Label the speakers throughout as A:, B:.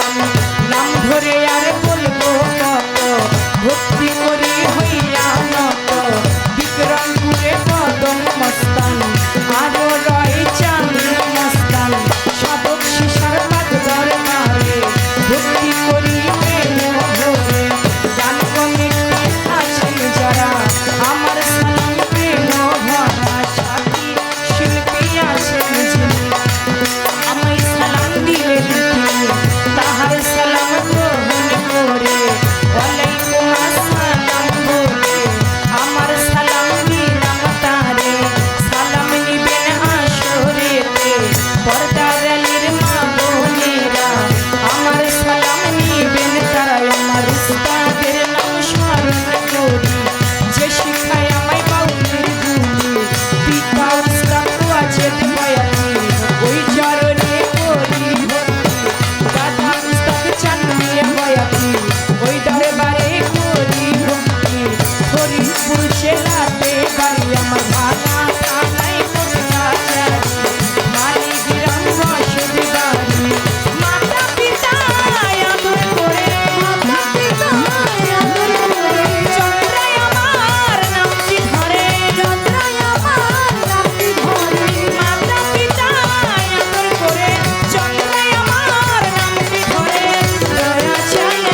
A: আমি নাম ধরে আর বলবো কত ভক্তি করি হইয়া নত বিক্রমপুরে কদম মস্তান আরো রয় চাঁদ মস্তান সাধক শিশার পাঠ দরবারে ভক্তি করি প্রেম ভরে গান কমিটি আছেন যারা আমার সালাম প্রেম ভরা সাথী শিল্পী আছেন যিনি আমায় সালাম দিলেন তিনি তাহার সালাম গ্রহণ করে ওয়ালাইকুম আসসালাম বলে আমার সালাম দিলাম তারে সালাম নিবেন আসরেতে পর্দার আলীর মা বোনেরা আমার সালাম নিবেন তারা আমার উস্তাদের নাম স্মরণ করি যে শিখায় আমায় বাউলের গুলি পিতা উস্তাদ ওয়াজেদ বয়াতি ওই চরণে করি ভক্তি দাদা উস্তাদ চাঁদনিয়া বয়াতি ওই দরবারে করি ভক্তি ফরিদপুর জেলাতে বাড়ি আমার ভাঙা থানায় কোটকাচারি মালিগ্রাম রশিদ বাড়ি মাতা পিতা আদর করে চন্দ্রায় আমার নামটি ধরে মাতা পিতা আদর করে চন্দ্রায় আমার নামটি ধরে দয়া চায়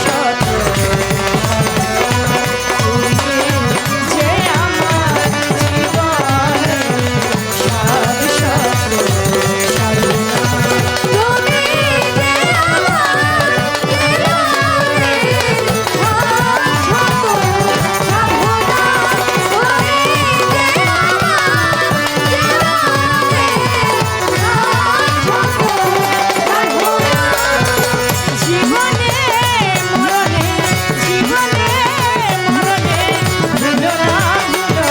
A: সৎ তুমি যে আমার জীবনে সৎ জীবনে মরণে জীবনে মরণে ভুলো না আমার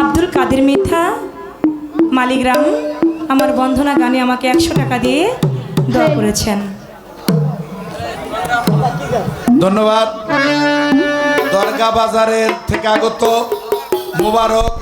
A: আব্দুল কাদের মিথ্যা মালিগ্রাম আমার বন্ধনা গানে আমাকে 100 টাকা দিয়ে দোয়া করেছেন।
B: ধন্যবাদ। দরগা বাজারের থেকে আগত মোবারক